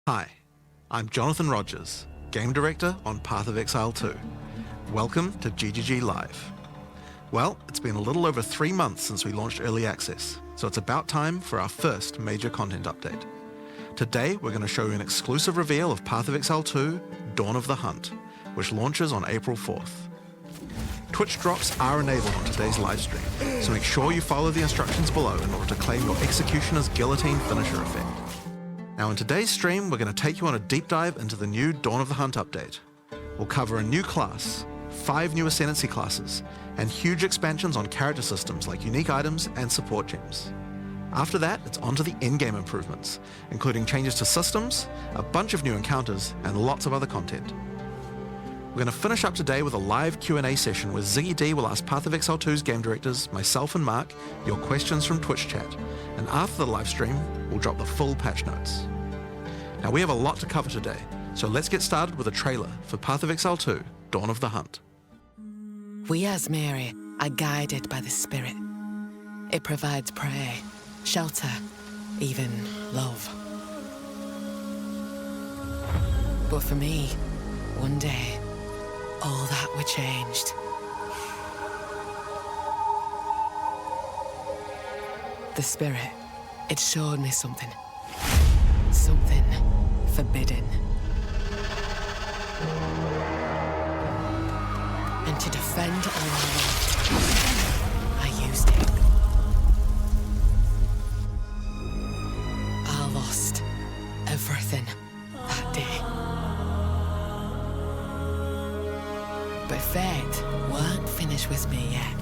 Hi, I'm Jonathan Rogers, Game Director on Path of Exile 2. Welcome to GGG Live. Well, it's been a little over 3 months since we launched Early Access, so it's about time for our first major content update. Today, we're going to show you an exclusive reveal of Path of Exile 2, Dawn of the Hunt, which launches on April 4th. Twitch drops are enabled on today's livestream, so make sure you follow the instructions below in order to claim your Executioner's Guillotine finisher effect. Now in today's stream, we're going to take you on a deep dive into the new Dawn of the Hunt update. We'll cover a new class, 5 new Ascendancy classes, and huge expansions on character systems like unique items and support gems. After that, it's on to the endgame improvements, including changes to systems, a bunch of new encounters, and lots of other content. We're going to finish up today with a live Q&A session where Ziggy D will ask Path of Exile 2's game directors, myself and Mark, your questions from Twitch chat. And after the live stream, we'll drop the full patch notes. Now we have a lot to cover today, so let's get started with a trailer for Path of Exile 2, Dawn of the Hunt. We Azmerian are guided by the spirit. It provides prey, shelter, even love. But for me, one day, all that were changed. The spirit, it showed me something. Something forbidden. And to defend all I loved, I used it. I lost everything that day. But fate weren't finished with me yet.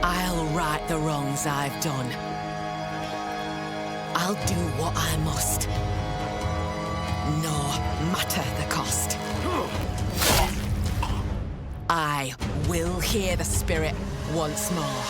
I'll right the wrongs I've done. I'll do what I must, no matter the cost. I will hear the spirit once more.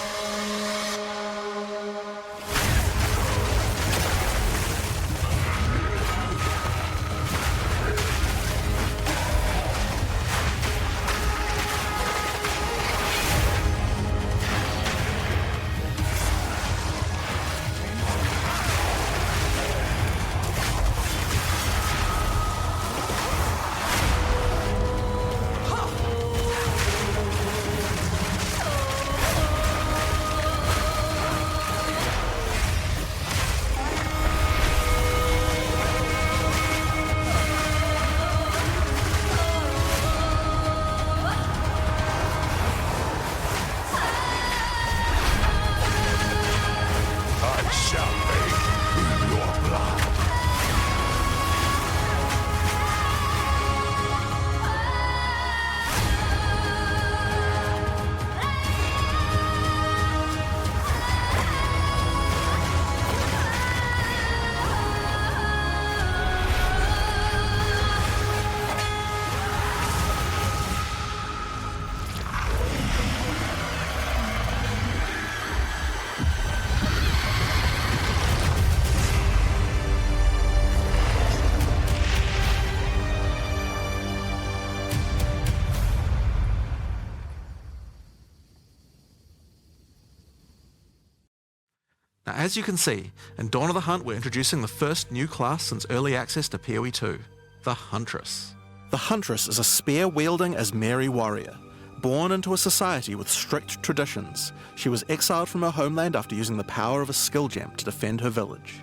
Now, as you can see, in Dawn of the Hunt, we're introducing the first new class since early access to POE2, the Huntress. The Huntress is a spear-wielding Azmerian warrior. Born into a society with strict traditions, she was exiled from her homeland after using the power of a skill gem to defend her village.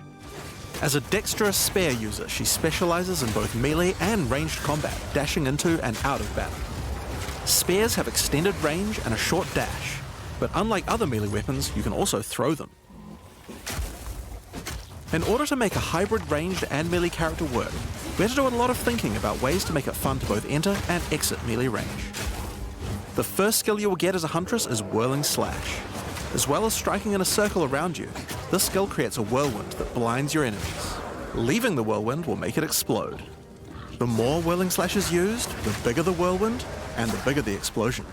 As a dexterous spear user, she specializes in both melee and ranged combat, dashing into and out of battle. Spears have extended range and a short dash, but unlike other melee weapons, you can also throw them. In order to make a hybrid ranged and melee character work, we had to do a lot of thinking about ways to make it fun to both enter and exit melee range. The first skill you will get as a Huntress is Whirling Slash. As well as striking in a circle around you, this skill creates a whirlwind that blinds your enemies. Leaving the whirlwind will make it explode. The more Whirling Slash is used, the bigger the whirlwind, and the bigger the explosion.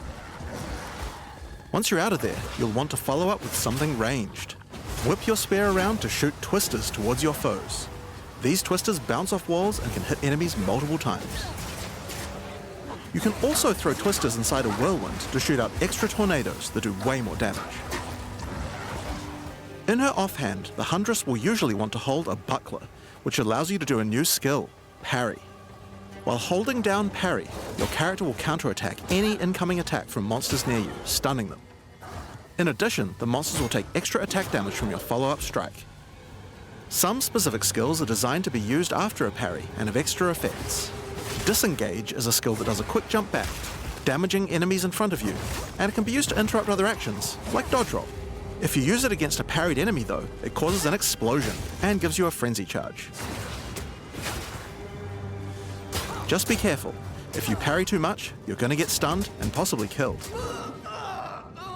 Once you're out of there, you'll want to follow up with something ranged. Whip your spear around to shoot twisters towards your foes. These twisters bounce off walls and can hit enemies multiple times. You can also throw twisters inside a whirlwind to shoot out extra tornadoes that do way more damage. In her offhand, the Huntress will usually want to hold a buckler, which allows you to do a new skill, parry. While holding down parry, your character will counterattack any incoming attack from monsters near you, stunning them. In addition, the monsters will take extra attack damage from your follow-up strike. Some specific skills are designed to be used after a parry and have extra effects. Disengage is a skill that does a quick jump back, damaging enemies in front of you, and it can be used to interrupt other actions, like dodge roll. If you use it against a parried enemy though, it causes an explosion and gives you a frenzy charge. Just be careful. If you parry too much, you're going to get stunned and possibly killed.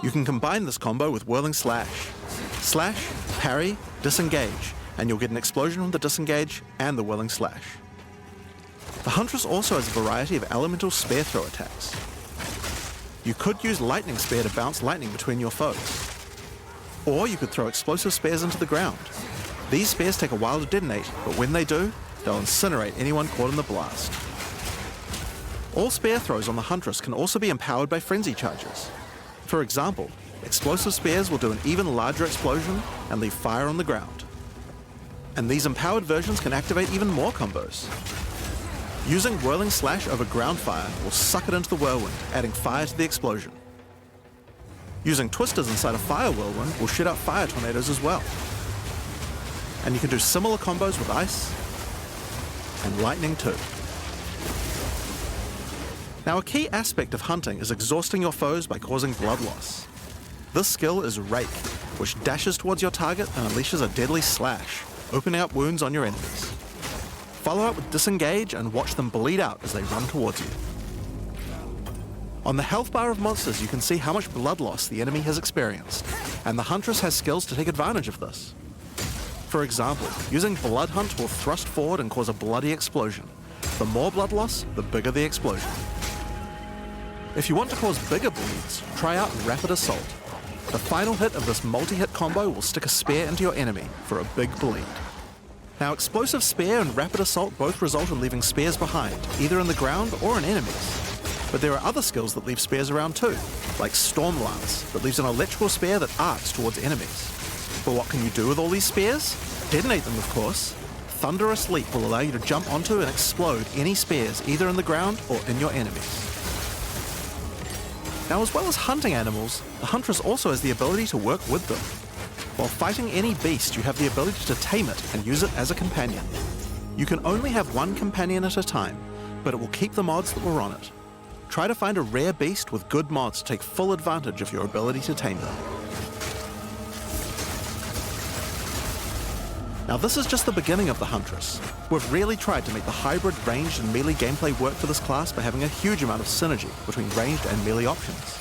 You can combine this combo with Whirling Slash. Slash, parry, disengage, and you'll get an explosion from the disengage and the Whirling Slash. The Huntress also has a variety of elemental spear throw attacks. You could use Lightning Spear to bounce lightning between your foes. Or you could throw explosive spears into the ground. These spears take a while to detonate, but when they do, they'll incinerate anyone caught in the blast. All spear throws on the Huntress can also be empowered by frenzy charges. For example, explosive spears will do an even larger explosion and leave fire on the ground. And these empowered versions can activate even more combos. Using Whirling Slash over ground fire will suck it into the whirlwind, adding fire to the explosion. Using twisters inside a fire whirlwind will shoot out fire tornadoes as well. And you can do similar combos with ice and lightning too. Now, a key aspect of hunting is exhausting your foes by causing blood loss. This skill is Rake, which dashes towards your target and unleashes a deadly slash, opening up wounds on your enemies. Follow up with Disengage and watch them bleed out as they run towards you. On the health bar of monsters, you can see how much blood loss the enemy has experienced, and the Huntress has skills to take advantage of this. For example, using Blood Hunt will thrust forward and cause a bloody explosion. The more blood loss, the bigger the explosion. If you want to cause bigger bleeds, try out Rapid Assault. The final hit of this multi-hit combo will stick a spear into your enemy for a big bleed. Now, Explosive Spear and Rapid Assault both result in leaving spears behind, either in the ground or in enemies. But there are other skills that leave spears around too, like Storm Lance, that leaves an electrical spear that arcs towards enemies. But what can you do with all these spears? Detonate them, of course. Thunderous Leap will allow you to jump onto and explode any spears either in the ground or in your enemies. Now, as well as hunting animals, the Huntress also has the ability to work with them. While fighting any beast, you have the ability to tame it and use it as a companion. You can only have one companion at a time, but it will keep the mods that were on it. Try to find a rare beast with good mods to take full advantage of your ability to tame them. Now, this is just the beginning of the Huntress. We've really tried to make the hybrid ranged and melee gameplay work for this class by having a huge amount of synergy between ranged and melee options.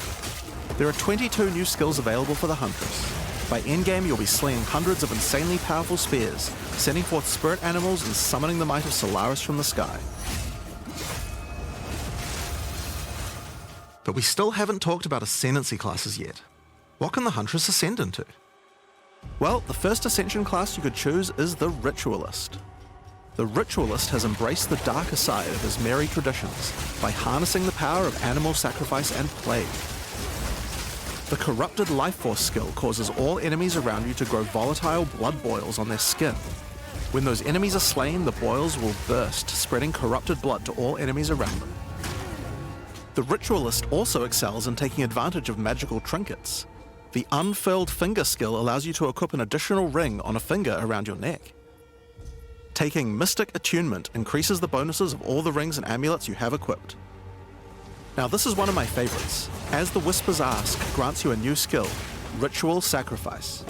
There are 22 new skills available for the Huntress. By endgame, you'll be slinging hundreds of insanely powerful spears, sending forth spirit animals and summoning the might of Solaris from the sky. But we still haven't talked about Ascendancy classes yet. What can the Huntress ascend into? Well, the first Ascension class you could choose is the Ritualist. The Ritualist has embraced the darker side of Azmerian traditions by harnessing the power of animal sacrifice and plague. The Corrupted Life Force skill causes all enemies around you to grow volatile blood boils on their skin. When those enemies are slain, the boils will burst, spreading corrupted blood to all enemies around them. The Ritualist also excels in taking advantage of magical trinkets. The Unfurled Finger skill allows you to equip an additional ring on a finger around your neck. Taking Mystic Attunement increases the bonuses of all the rings and amulets you have equipped. Now, this is one of my favorites. As the Whispers Ask grants you a new skill, Ritual Sacrifice.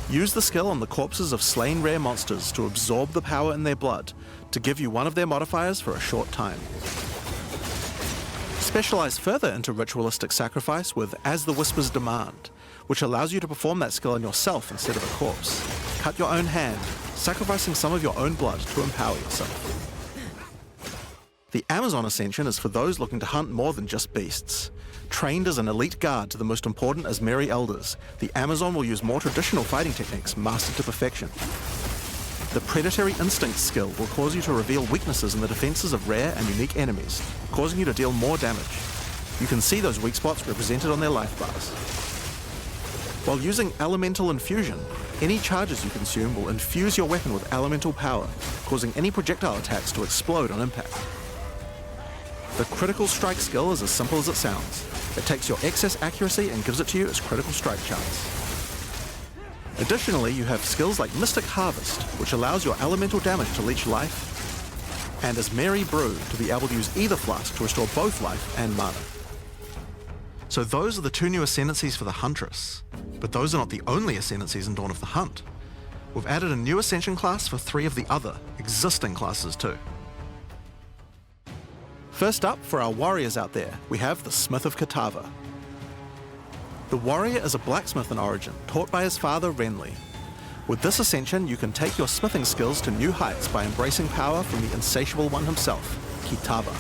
Use the skill on the corpses of slain rare monsters to absorb the power in their blood to give you one of their modifiers for a short time. Specialize further into Ritualistic Sacrifice with As the Whispers Demand, which allows you to perform that skill on yourself instead of a corpse. Cut your own hand, sacrificing some of your own blood to empower yourself. The Amazon Ascension is for those looking to hunt more than just beasts. Trained as an elite guard to the most important Azmeri elders, the Amazon will use more traditional fighting techniques mastered to perfection. The Predatory Instinct skill will cause you to reveal weaknesses in the defenses of rare and unique enemies, causing you to deal more damage. You can see those weak spots represented on their life bars. While using Elemental Infusion, any charges you consume will infuse your weapon with elemental power, causing any projectile attacks to explode on impact. The Critical Strike skill is as simple as it sounds. It takes your excess accuracy and gives it to you as critical strike chance. Additionally, you have skills like Mystic Harvest, which allows your elemental damage to leech life, and Azmerian Brew to be able to use either flask to restore both life and mana. So those are the 2 new Ascendancies for the Huntress, but those are not the only Ascendancies in Dawn of the Hunt. We've added a new Ascension class for 3 of the other existing classes too. First up, for our warriors out there, we have the Smith of Kitava. The warrior is a blacksmith in origin, taught by his father Renly. With this ascension, you can take your smithing skills to new heights by embracing power from the insatiable one himself, Kitava.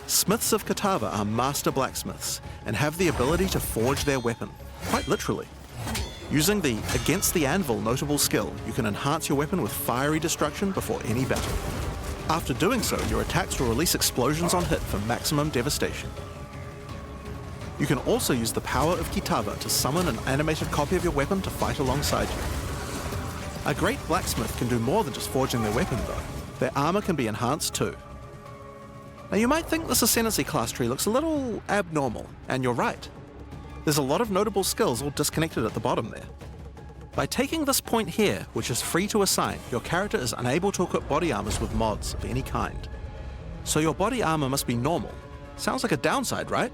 Smiths of Kitava are master blacksmiths and have the ability to forge their weapon, quite literally. Using the Against the Anvil notable skill, you can enhance your weapon with fiery destruction before any battle. After doing so, your attacks will release explosions on hit for maximum devastation. You can also use the power of Kitava to summon an animated copy of your weapon to fight alongside you. A great blacksmith can do more than just forging their weapon though. Their armor can be enhanced too. Now you might think this Ascendancy class tree looks a little abnormal, and you're right. There's a lot of notable skills all disconnected at the bottom there. By taking this point here, which is free to assign, your character is unable to equip body armors with mods of any kind. So your body armor must be normal. Sounds like a downside, right?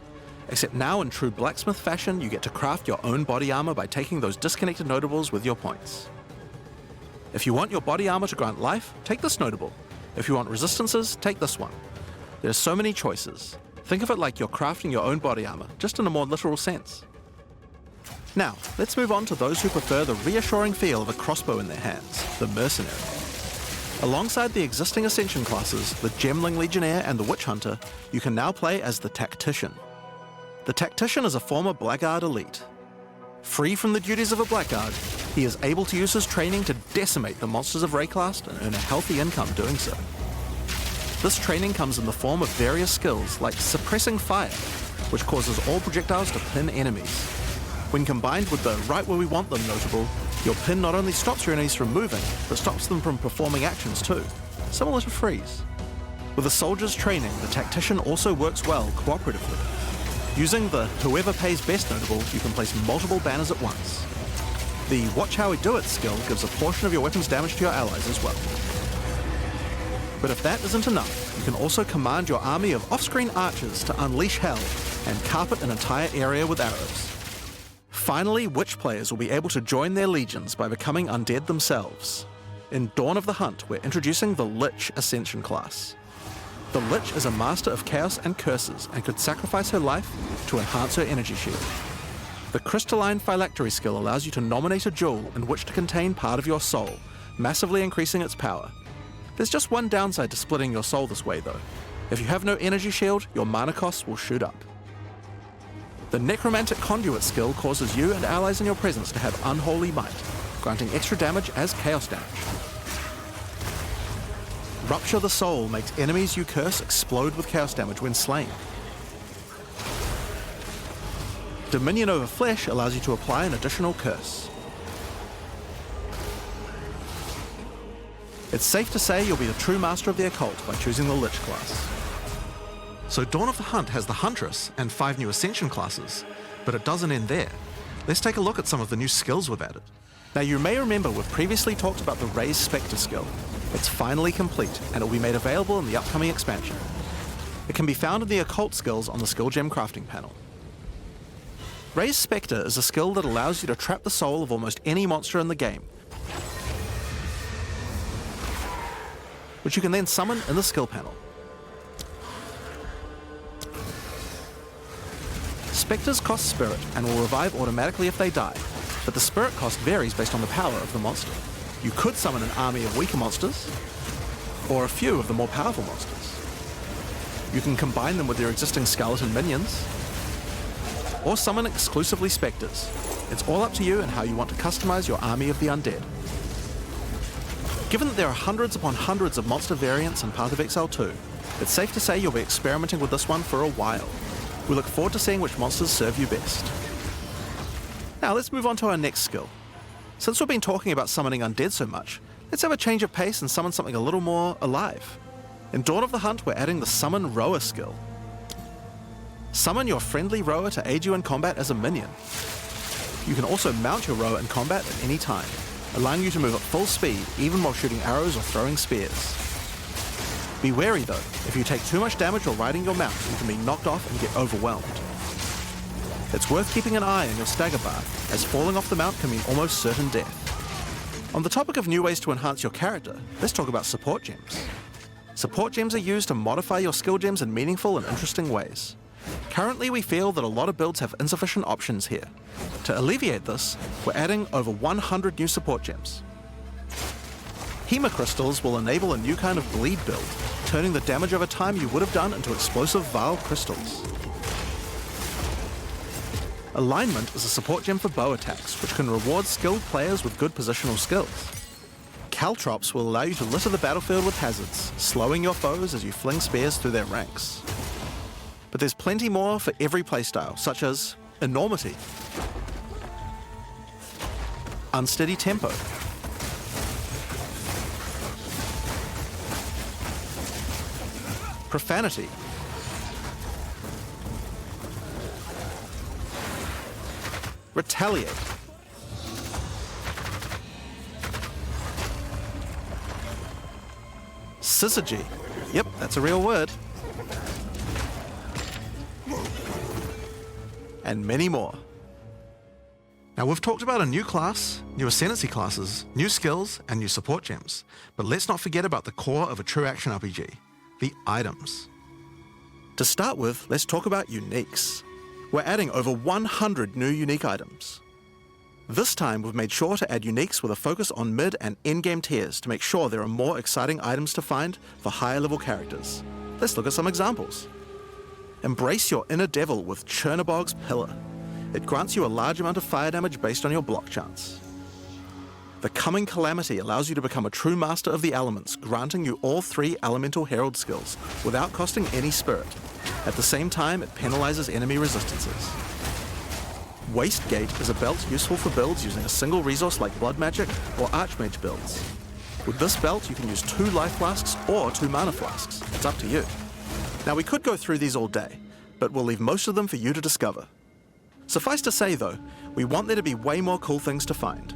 Except now in true blacksmith fashion, you get to craft your own body armor by taking those disconnected notables with your points. If you want your body armor to grant life, take this notable. If you want resistances, take this one. There's so many choices. Think of it like you're crafting your own body armor, just in a more literal sense. Now, let's move on to those who prefer the reassuring feel of a crossbow in their hands, the Mercenary. Alongside the existing Ascension classes, the Gemling Legionnaire and the Witch Hunter, you can now play as the Tactician. The Tactician is a former Blackguard elite. Free from the duties of a Blackguard, he is able to use his training to decimate the monsters of Rayclast and earn a healthy income doing so. This training comes in the form of various skills like Suppressing Fire, which causes all projectiles to pin enemies. When combined with the Right Where We Want Them notable, your pin not only stops your enemies from moving, but stops them from performing actions too, similar to Freeze. With a soldier's training, the Tactician also works well cooperatively. Using the Whoever Pays Best notable, you can place multiple banners at once. The Watch How We Do It skill gives a portion of your weapon's damage to your allies as well. But if that isn't enough, you can also command your army of off-screen archers to unleash hell and carpet an entire area with arrows. Finally, Witch players will be able to join their legions by becoming undead themselves. In Dawn of the Hunt, we're introducing the Lich Ascension class. The Lich is a master of chaos and curses and could sacrifice her life to enhance her energy shield. The Crystalline Phylactery skill allows you to nominate a jewel in which to contain part of your soul, massively increasing its power. There's just one downside to splitting your soul this way though. If you have no energy shield, your mana costs will shoot up. The Necromantic Conduit skill causes you and allies in your presence to have unholy might, granting extra damage as chaos damage. Rupture the Soul makes enemies you curse explode with chaos damage when slain. Dominion over Flesh allows you to apply an additional curse. It's safe to say you'll be the true master of the occult by choosing the Lich class. So Dawn of the Hunt has the Huntress and 5 new Ascension classes, but it doesn't end there. Let's take a look at some of the new skills we've added. Now you may remember we've previously talked about the Raise Spectre skill. It's finally complete, and it will be made available in the upcoming expansion. It can be found in the occult skills on the skill gem crafting panel. Raise Spectre is a skill that allows you to trap the soul of almost any monster in the game, which you can then summon in the skill panel. Spectres cost spirit and will revive automatically if they die, but the spirit cost varies based on the power of the monster. You could summon an army of weaker monsters, or a few of the more powerful monsters. You can combine them with your existing skeleton minions, or summon exclusively spectres. It's all up to you and how you want to customize your army of the undead. Given that there are hundreds upon hundreds of monster variants in Path of Exile 2, it's safe to say you'll be experimenting with this one for a while. We look forward to seeing which monsters serve you best. Now let's move on to our next skill. Since we've been talking about summoning undead so much, let's have a change of pace and summon something a little more alive. In Dawn of the Hunt, we're adding the Summon Rower skill. Summon your friendly rower to aid you in combat as a minion. You can also mount your rower in combat at any time, allowing you to move at full speed even while shooting arrows or throwing spears. Be wary though, if you take too much damage while riding your mount, you can be knocked off and get overwhelmed. It's worth keeping an eye on your stagger bar, as falling off the mount can mean almost certain death. On the topic of new ways to enhance your character, let's talk about support gems. Support gems are used to modify your skill gems in meaningful and interesting ways. Currently, we feel that a lot of builds have insufficient options here. To alleviate this, we're adding over 100 new support gems. Hema crystals will enable a new kind of bleed build, turning the damage over time you would have done into explosive Vile crystals. Alignment is a support gem for bow attacks, which can reward skilled players with good positional skills. Caltrops will allow you to litter the battlefield with hazards, slowing your foes as you fling spears through their ranks. But there's plenty more for every playstyle, such as Enormity, Unsteady Tempo, Profanity, Retaliate, Syzygy, yep, that's a real word, and many more. Now we've talked about a new class, new Ascendancy classes, new skills, and new support gems, but let's not forget about the core of a true action RPG, the items. To start with, let's talk about uniques. We're adding over 100 new unique items. This time we've made sure to add uniques with a focus on mid and endgame tiers to make sure there are more exciting items to find for higher level characters. Let's look at some examples. Embrace your inner devil with Chernobog's Pillar. It grants you a large amount of fire damage based on your block chance. The Coming Calamity allows you to become a true master of the elements, granting you all 3 Elemental Herald skills without costing any spirit. At the same time, it penalizes enemy resistances. Wastegate is a belt useful for builds using a single resource like Blood Magic or Archmage builds. With this belt, you can use 2 life flasks or 2 mana flasks. It's up to you. Now we could go through these all day, but we'll leave most of them for you to discover. Suffice to say though, we want there to be way more cool things to find.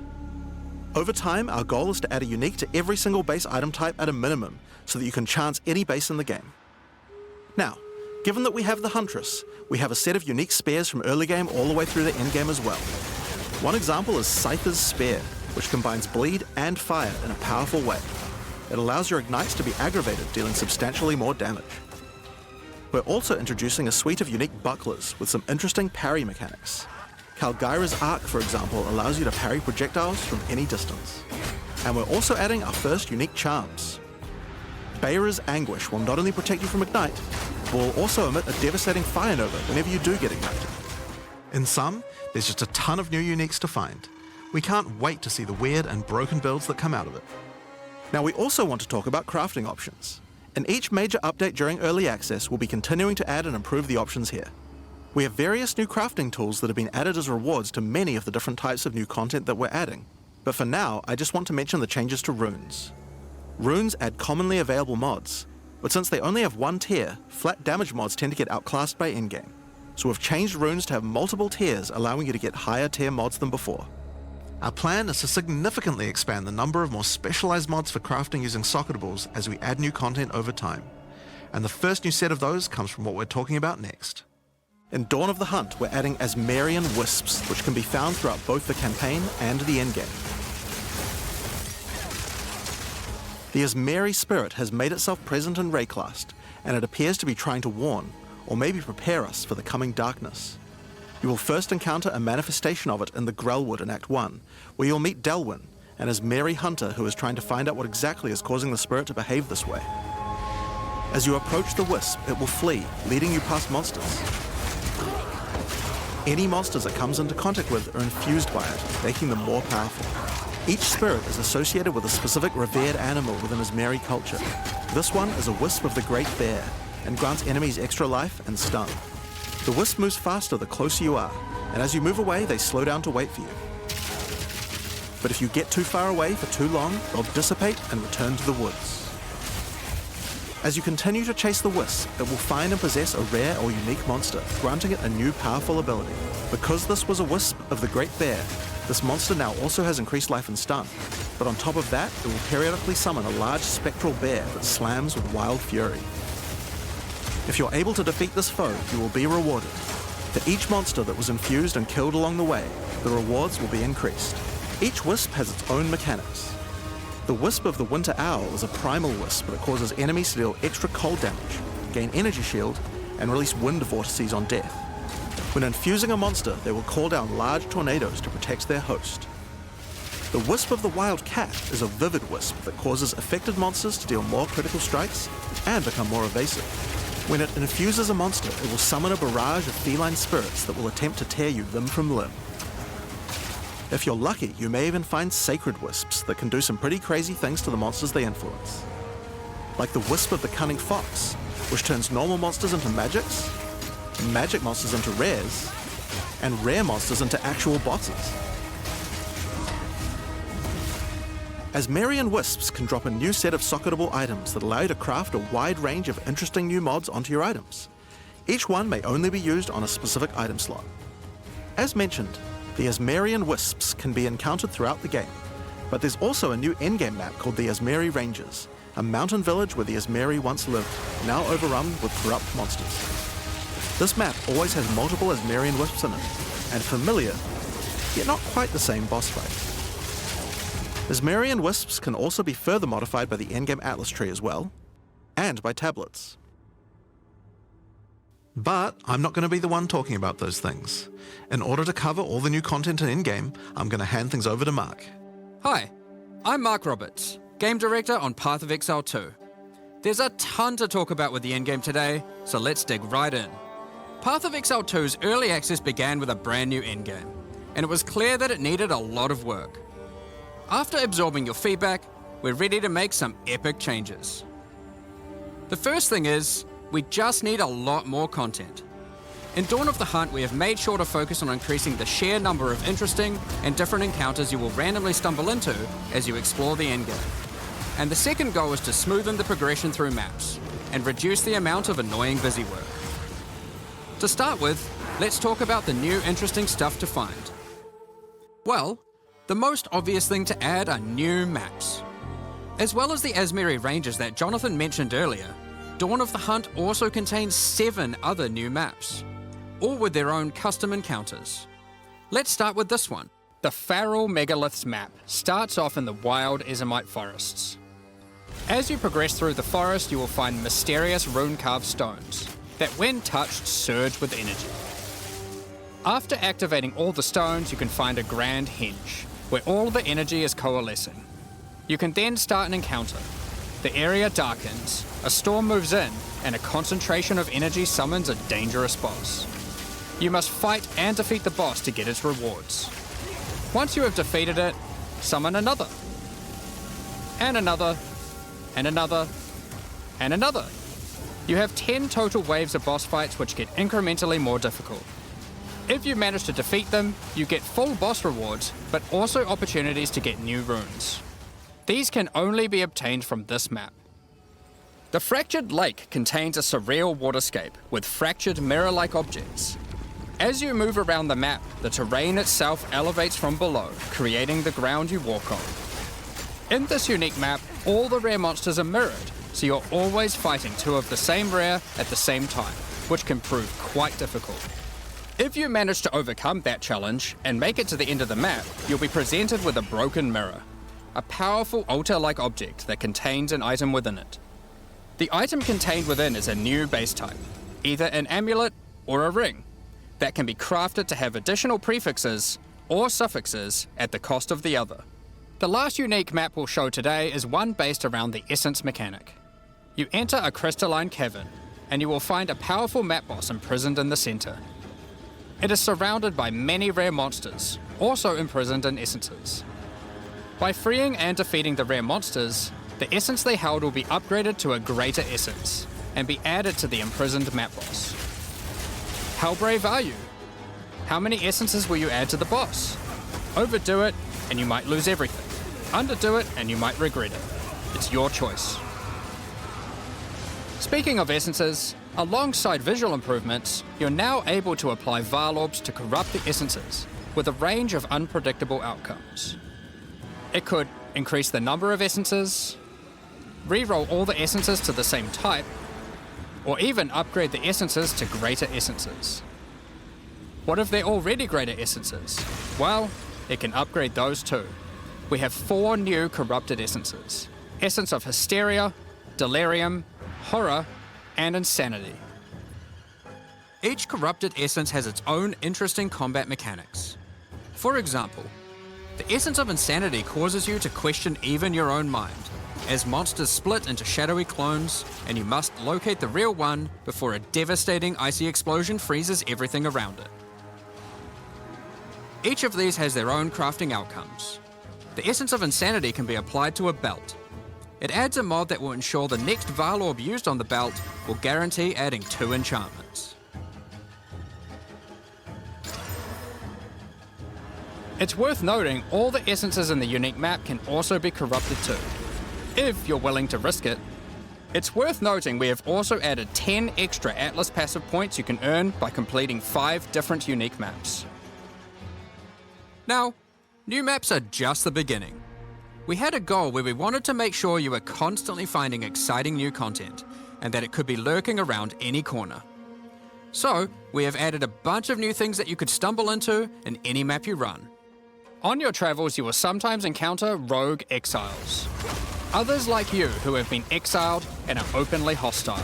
Over time, our goal is to add a unique to every single base item type at a minimum, so that you can chance any base in the game. Now, given that we have the Huntress, we have a set of unique spears from early game all the way through the endgame as well. One example is Scyther's Spear, which combines bleed and fire in a powerful way. It allows your ignites to be aggravated, dealing substantially more damage. We're also introducing a suite of unique bucklers with some interesting parry mechanics. Kalgyra's Arc, for example, allows you to parry projectiles from any distance. And we're also adding our first unique charms. Bayra's Anguish will not only protect you from ignite, but will also emit a devastating fire nova whenever you do get ignited. In sum, there's just a ton of new uniques to find. We can't wait to see the weird and broken builds that come out of it. Now we also want to talk about crafting options. In each major update during early access, we'll be continuing to add and improve the options here. We have various new crafting tools that have been added as rewards to many of the different types of new content that we're adding. But for now, I just want to mention the changes to runes. Runes add commonly available mods, but since they only have 1 tier, flat damage mods tend to get outclassed by endgame. So we've changed runes to have multiple tiers, allowing you to get higher tier mods than before. Our plan is to significantly expand the number of more specialized mods for crafting using socketables as we add new content over time. And the first new set of those comes from what we're talking about next. In Dawn of the Hunt, we're adding Azmerian Wisps, which can be found throughout both the campaign and the endgame. The Azmeri spirit has made itself present in Rayclast, and it appears to be trying to warn, or maybe prepare us for the coming darkness. You will first encounter a manifestation of it in the Grellwood in Act 1, where you'll meet Delwyn, an Azmeri hunter who is trying to find out what exactly is causing the spirit to behave this way. As you approach the wisp, it will flee, leading you past monsters. Any monsters it comes into contact with are infused by it, making them more powerful. Each spirit is associated with a specific revered animal within Azmeri culture. This one is a wisp of the Great Bear and grants enemies extra life and stun. The wisp moves faster the closer you are, and as you move away, they slow down to wait for you. But if you get too far away for too long, they'll dissipate and return to the woods. As you continue to chase the wisp, it will find and possess a rare or unique monster, granting it a new powerful ability. Because this was a wisp of the Great Bear, this monster now also has increased life and stun. But on top of that, it will periodically summon a large spectral bear that slams with wild fury. If you're able to defeat this foe, you will be rewarded. For each monster that was infused and killed along the way, the rewards will be increased. Each wisp has its own mechanics. The Wisp of the Winter Owl is a primal wisp that causes enemies to deal extra cold damage, gain energy shield, and release wind vortices on death. When infusing a monster, they will call down large tornadoes to protect their host. The Wisp of the Wild Cat is a vivid wisp that causes affected monsters to deal more critical strikes and become more evasive. When it infuses a monster, it will summon a barrage of feline spirits that will attempt to tear you limb from limb. If you're lucky, you may even find sacred wisps that can do some pretty crazy things to the monsters they influence. Like the Wisp of the Cunning Fox, which turns normal monsters into magics, magic monsters into rares, and rare monsters into actual bosses. Azmerian Wisps can drop a new set of socketable items that allow you to craft a wide range of interesting new mods onto your items. Each one may only be used on a specific item slot. As mentioned, the Azmerian Wisps can be encountered throughout the game, but there's also a new endgame map called the Azmeri Ranges, a mountain village where the Azmeri once lived, now overrun with corrupt monsters. This map always has multiple Azmerian Wisps in it, and familiar, yet not quite the same boss fight. Azmerian Wisps can also be further modified by the endgame Atlas tree as well, and by tablets. But I'm not going to be the one talking about those things. In order to cover all the new content in Endgame, I'm going to hand things over to Mark. Hi, I'm Mark Roberts, Game Director on Path of Exile 2. There's a ton to talk about with the endgame today, so let's dig right in. Path of Exile 2's early access began with a brand new endgame, and it was clear that it needed a lot of work. After absorbing your feedback, we're ready to make some epic changes. The first thing is, we just need a lot more content. In Dawn of the Hunt, we have made sure to focus on increasing the sheer number of interesting and different encounters you will randomly stumble into as you explore the endgame. And the second goal is to smoothen the progression through maps and reduce the amount of annoying busy work. To start with, let's talk about the new interesting stuff to find. Well, the most obvious thing to add are new maps. As well as the Azmeri Ranges that Jonathan mentioned earlier, Dawn of the Hunt also contains 7 other new maps, all with their own custom encounters. Let's start with this one. The Feral Megaliths map starts off in the wild Ezomite forests. As you progress through the forest, you will find mysterious rune-carved stones that, when touched, surge with energy. After activating all the stones, you can find a grand henge, where all the energy is coalescing. You can then start an encounter. The area darkens, a storm moves in, and a concentration of energy summons a dangerous boss. You must fight and defeat the boss to get its rewards. Once you have defeated it, summon another. And another. And another. And another. You have 10 total waves of boss fights which get incrementally more difficult. If you manage to defeat them, you get full boss rewards, but also opportunities to get new runes. These can only be obtained from this map. The Fractured Lake contains a surreal waterscape with fractured mirror-like objects. As you move around the map, the terrain itself elevates from below, creating the ground you walk on. In this unique map, all the rare monsters are mirrored, so you're always fighting 2 of the same rare at the same time, which can prove quite difficult. If you manage to overcome that challenge and make it to the end of the map, you'll be presented with a broken mirror, a powerful altar-like object that contains an item within it. The item contained within is a new base type, either an amulet or a ring, that can be crafted to have additional prefixes or suffixes at the cost of the other. The last unique map we'll show today is one based around the essence mechanic. You enter a crystalline cavern, and you will find a powerful map boss imprisoned in the center. It is surrounded by many rare monsters, also imprisoned in essences. By freeing and defeating the rare monsters, the essence they held will be upgraded to a greater essence and be added to the imprisoned map boss. How brave are you? How many essences will you add to the boss? Overdo it and you might lose everything. Underdo it and you might regret it. It's your choice. Speaking of essences, alongside visual improvements, you're now able to apply Vaal Orbs to corrupt the essences with a range of unpredictable outcomes. It could increase the number of essences, re-roll all the essences to the same type, or even upgrade the essences to greater essences. What if they're already greater essences? Well, it can upgrade those too. We have 4 new corrupted essences: Essence of Hysteria, Delirium, Horror, and Insanity. Each corrupted essence has its own interesting combat mechanics. For example, the Essence of Insanity causes you to question even your own mind, as monsters split into shadowy clones, and you must locate the real one before a devastating icy explosion freezes everything around it. Each of these has their own crafting outcomes. The Essence of Insanity can be applied to a belt. It adds a mod that will ensure the next Vaal Orb used on the belt will guarantee adding 2 enchantments. It's worth noting all the essences in the unique map can also be corrupted too, if you're willing to risk it. It's worth noting we have also added 10 extra Atlas passive points you can earn by completing 5 different unique maps. Now, new maps are just the beginning. We had a goal where we wanted to make sure you were constantly finding exciting new content, and that it could be lurking around any corner. So, we have added a bunch of new things that you could stumble into in any map you run. On your travels, you will sometimes encounter rogue exiles. Others like you who have been exiled and are openly hostile.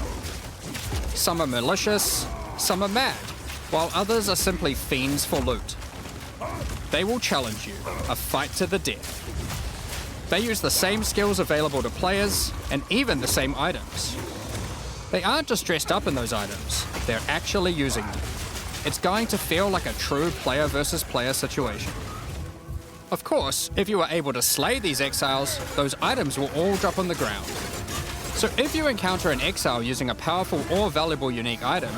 Some are malicious, some are mad, while others are simply fiends for loot. They will challenge you, a fight to the death. They use the same skills available to players, and even the same items. They aren't just dressed up in those items, they're actually using them. It's going to feel like a true player versus player situation. Of course, if you are able to slay these exiles, those items will all drop on the ground. So if you encounter an exile using a powerful or valuable unique item,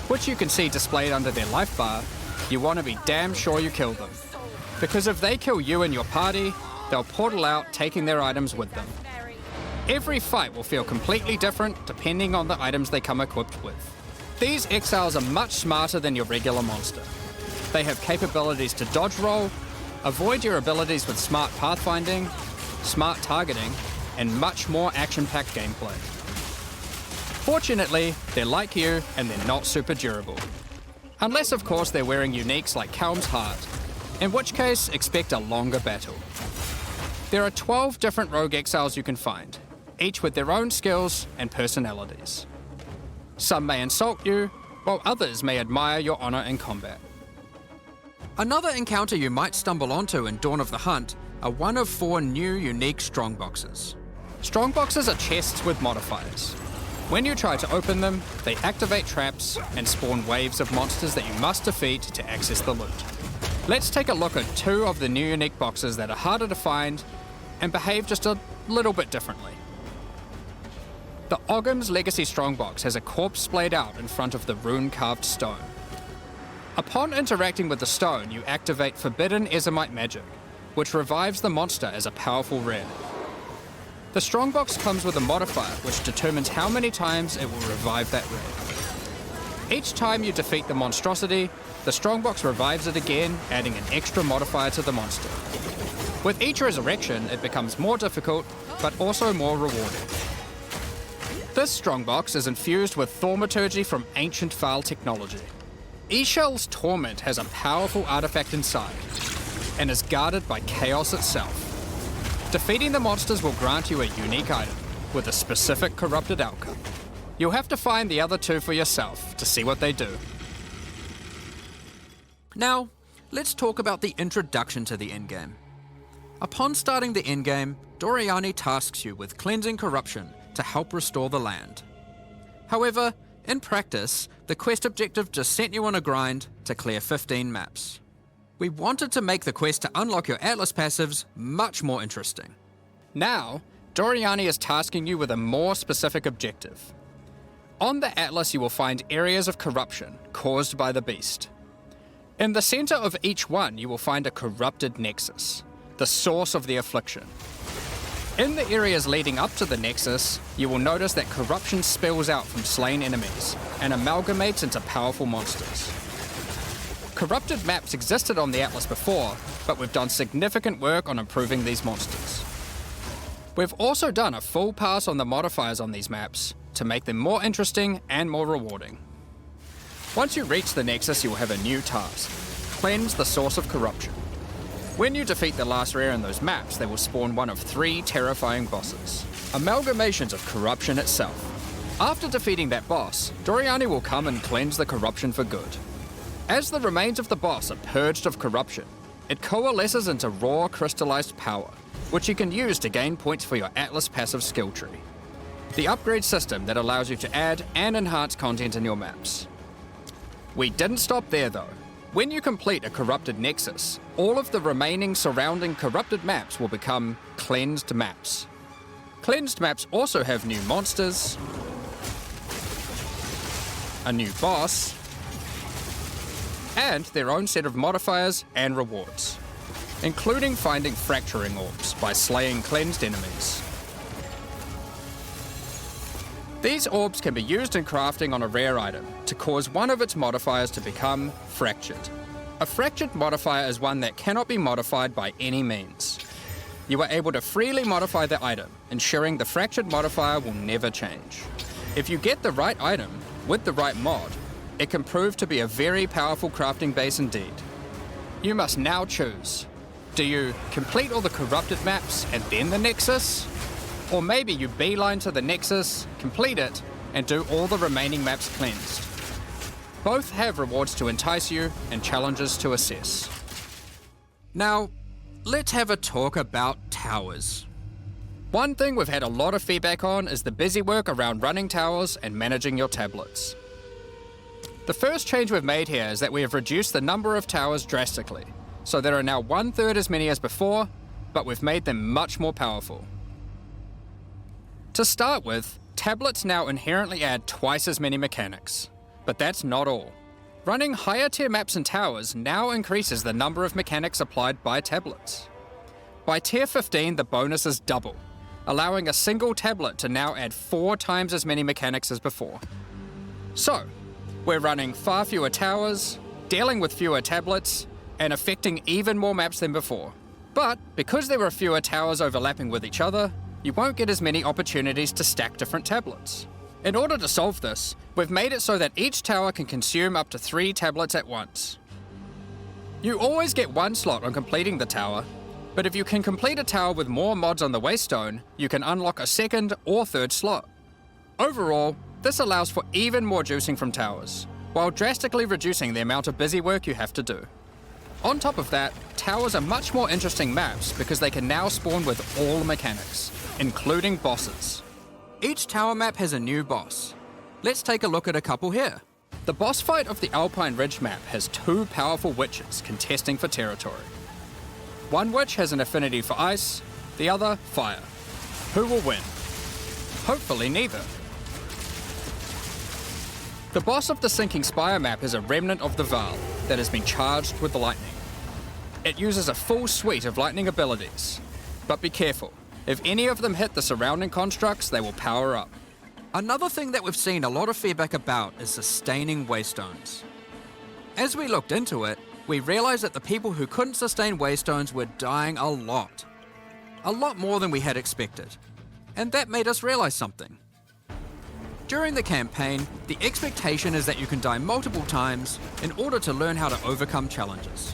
which you can see displayed under their life bar, you want to be damn sure you kill them. Because if they kill you and your party, they'll portal out, taking their items with them. Every fight will feel completely different depending on the items they come equipped with. These exiles are much smarter than your regular monster. They have capabilities to dodge roll, avoid your abilities with smart pathfinding, smart targeting, and much more action-packed gameplay. Fortunately, they're like you and they're not super durable. Unless of course they're wearing uniques like Calm's Heart, in which case expect a longer battle. There are 12 different rogue exiles you can find, each with their own skills and personalities. Some may insult you, while others may admire your honor in combat. Another encounter you might stumble onto in Dawn of the Hunt are one of 4 new unique strongboxes. Strongboxes are chests with modifiers. When you try to open them, they activate traps and spawn waves of monsters that you must defeat to access the loot. Let's take a look at 2 of the new unique boxes that are harder to find and behave just a little bit differently. The Ogham's Legacy Strongbox has a corpse splayed out in front of the rune-carved stone. Upon interacting with the stone, you activate Forbidden Ezomite magic, which revives the monster as a powerful rare. The Strongbox comes with a modifier which determines how many times it will revive that rare. Each time you defeat the monstrosity, the Strongbox revives it again, adding an extra modifier to the monster. With each resurrection, it becomes more difficult, but also more rewarding. This Strongbox is infused with thaumaturgy from ancient Vaal technology. Eshel's Torment has a powerful artifact inside, and is guarded by chaos itself. Defeating the monsters will grant you a unique item, with a specific corrupted outcome. You'll have to find the other 2 for yourself to see what they do. Now, let's talk about the introduction to the endgame. Upon starting the endgame, Doriani tasks you with cleansing corruption to help restore the land. However, in practice, the quest objective just sent you on a grind to clear 15 maps. We wanted to make the quest to unlock your Atlas passives much more interesting. Now, Doriani is tasking you with a more specific objective. On the Atlas you will find areas of corruption caused by the beast. In the center of each one you will find a corrupted nexus, the source of the affliction. In the areas leading up to the nexus, you will notice that corruption spills out from slain enemies and amalgamates into powerful monsters. Corrupted maps existed on the Atlas before, but we've done significant work on improving these monsters. We've also done a full pass on the modifiers on these maps to make them more interesting and more rewarding. Once you reach the nexus, you will have a new task: cleanse the source of corruption. When you defeat the last rare in those maps, they will spawn one of 3 terrifying bosses, amalgamations of corruption itself. After defeating that boss, Doriani will come and cleanse the corruption for good. As the remains of the boss are purged of corruption, it coalesces into raw crystallized power, which you can use to gain points for your Atlas passive skill tree, the upgrade system that allows you to add and enhance content in your maps. We didn't stop there though. When you complete a corrupted nexus, all of the remaining surrounding corrupted maps will become cleansed maps. Cleansed maps also have new monsters, a new boss, and their own set of modifiers and rewards, including finding fracturing orbs by slaying cleansed enemies. These orbs can be used in crafting on a rare item to cause one of its modifiers to become fractured. A fractured modifier is one that cannot be modified by any means. You are able to freely modify the item, ensuring the fractured modifier will never change. If you get the right item with the right mod, it can prove to be a very powerful crafting base indeed. You must now choose. Do you complete all the corrupted maps and then the Nexus? Or maybe you beeline to the Nexus, complete it, and do all the remaining maps cleansed. Both have rewards to entice you and challenges to assess. Now, let's have a talk about towers. One thing we've had a lot of feedback on is the busy work around running towers and managing your tablets. The first change we've made here is that we have reduced the number of towers drastically, so there are now 1/3 as many as before, but we've made them much more powerful. To start with, tablets now inherently add twice as many mechanics, but that's not all. Running higher tier maps and towers now increases the number of mechanics applied by tablets. By tier 15, the bonus is double, allowing a single tablet to now add 4 times as many mechanics as before. So, we're running far fewer towers, dealing with fewer tablets, and affecting even more maps than before. But because there are fewer towers overlapping with each other, you won't get as many opportunities to stack different tablets. In order to solve this, we've made it so that each tower can consume up to 3 tablets at once. You always get 1 slot on completing the tower, but if you can complete a tower with more mods on the Waystone, you can unlock a 2nd or 3rd slot. Overall, this allows for even more juicing from towers, while drastically reducing the amount of busy work you have to do. On top of that, towers are much more interesting maps because they can now spawn with all mechanics, including bosses. Each tower map has a new boss. Let's take a look at a couple here. The boss fight of the Alpine Ridge map has 2 powerful witches contesting for territory. One witch has an affinity for ice, the other fire. Who will win? Hopefully neither. The boss of the Sinking Spire map is a remnant of the Val that has been charged with lightning. It uses a full suite of lightning abilities, but be careful. If any of them hit the surrounding constructs, they will power up. Another thing that we've seen a lot of feedback about is sustaining Waystones. As we looked into it, we realized that the people who couldn't sustain Waystones were dying a lot more than we had expected. And that made us realize something. During the campaign, the expectation is that you can die multiple times in order to learn how to overcome challenges.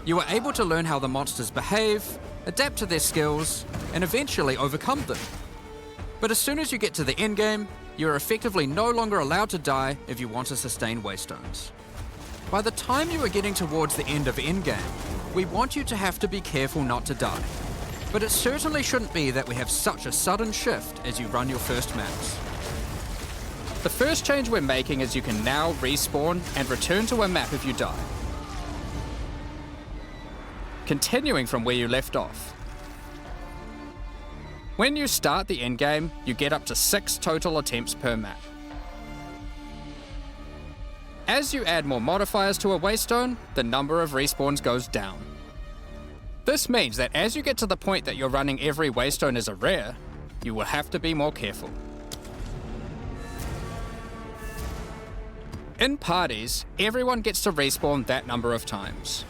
You are able to learn how the monsters behave, adapt to their skills, and eventually overcome them. But as soon as you get to the endgame, you are effectively no longer allowed to die if you want to sustain Waystones. By the time you are getting towards the end of endgame, we want you to have to be careful not to die. But it certainly shouldn't be that we have such a sudden shift as you run your first maps. The first change we're making is you can now respawn and return to a map if you die. continuing from where you left off. When you start the endgame, you get up to 6 total attempts per map. As you add more modifiers to a waystone, the number of respawns goes down. This means that as you get to the point that you're running every waystone as a rare, you will have to be more careful. In parties, everyone gets to respawn that number of times.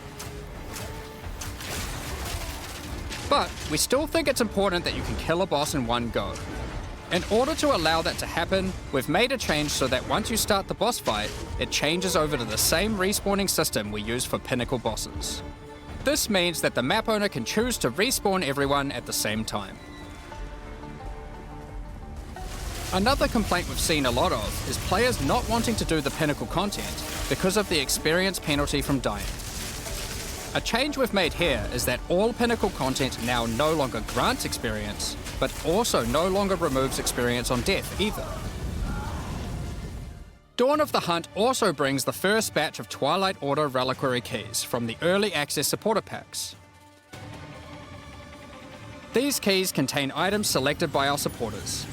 But we still think it's important that you can kill a boss in one go. In order to allow that to happen, we've made a change so that once you start the boss fight, it changes over to the same respawning system we use for pinnacle bosses. This means that the map owner can choose to respawn everyone at the same time. Another complaint we've seen a lot of is players not wanting to do the pinnacle content because of the experience penalty from dying. A change we've made here is that all pinnacle content now no longer grants experience, but also no longer removes experience on death either. Dawn of the Hunt also brings the first batch of Twilight Order Reliquary keys from the early access supporter packs. These keys contain items selected by our supporters.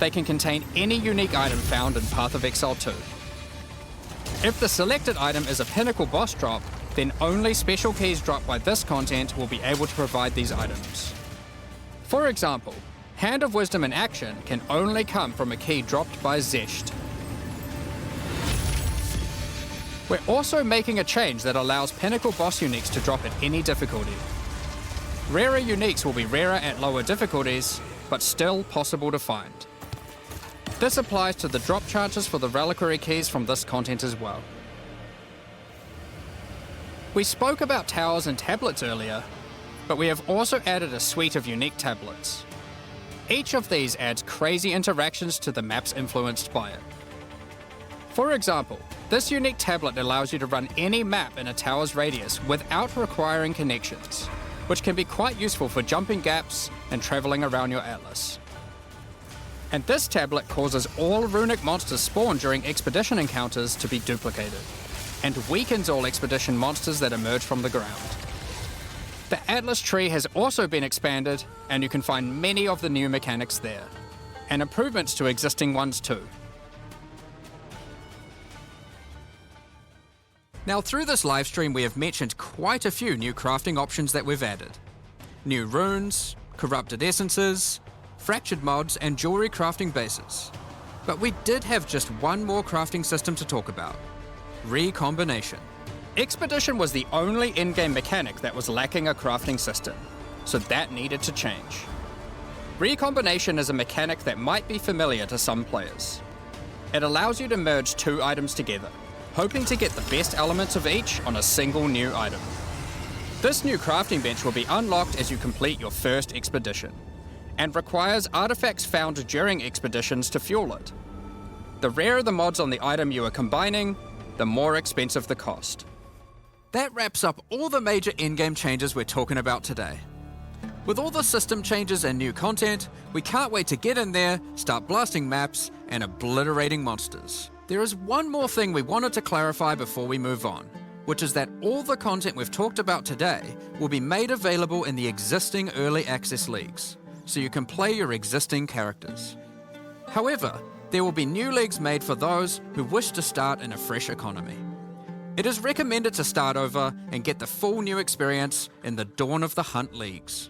They can contain any unique item found in Path of Exile 2. If the selected item is a pinnacle boss drop, then only special keys dropped by this content will be able to provide these items. For example, Hand of Wisdom in action can only come from a key dropped by Zesht. We're also making a change that allows pinnacle boss uniques to drop at any difficulty. Rarer uniques will be rarer at lower difficulties, but still possible to find. This applies to the drop chances for the reliquary keys from this content as well. We spoke about towers and tablets earlier, but we have also added a suite of unique tablets. Each of these adds crazy interactions to the maps influenced by it. For example, this unique tablet allows you to run any map in a tower's radius without requiring connections, which can be quite useful for jumping gaps and traveling around your atlas. And this tablet causes all runic monsters spawned during expedition encounters to be duplicated, and weakens all expedition monsters that emerge from the ground. The Atlas tree has also been expanded, and you can find many of the new mechanics there, and improvements to existing ones too. Now through this livestream we have mentioned quite a few new crafting options that we've added. New runes, corrupted essences, fractured mods and jewelry crafting bases. But we did have just one more crafting system to talk about: recombination. Expedition was the only in-game mechanic that was lacking a crafting system, so that needed to change. Recombination is a mechanic that might be familiar to some players. It allows you to merge 2 items together, hoping to get the best elements of each on a single new item. This new crafting bench will be unlocked as you complete your first expedition, and requires artifacts found during expeditions to fuel it. The rarer the mods on the item you are combining, the more expensive the cost. That wraps up all the major in-game changes we're talking about today. With all the system changes and new content, we can't wait to get in there, start blasting maps, and obliterating monsters. There is one more thing we wanted to clarify before we move on, which is that all the content we've talked about today will be made available in the existing early access leagues, so you can play your existing characters. However, there will be new leagues made for those who wish to start in a fresh economy. It is recommended to start over and get the full new experience in the Dawn of the Hunt leagues.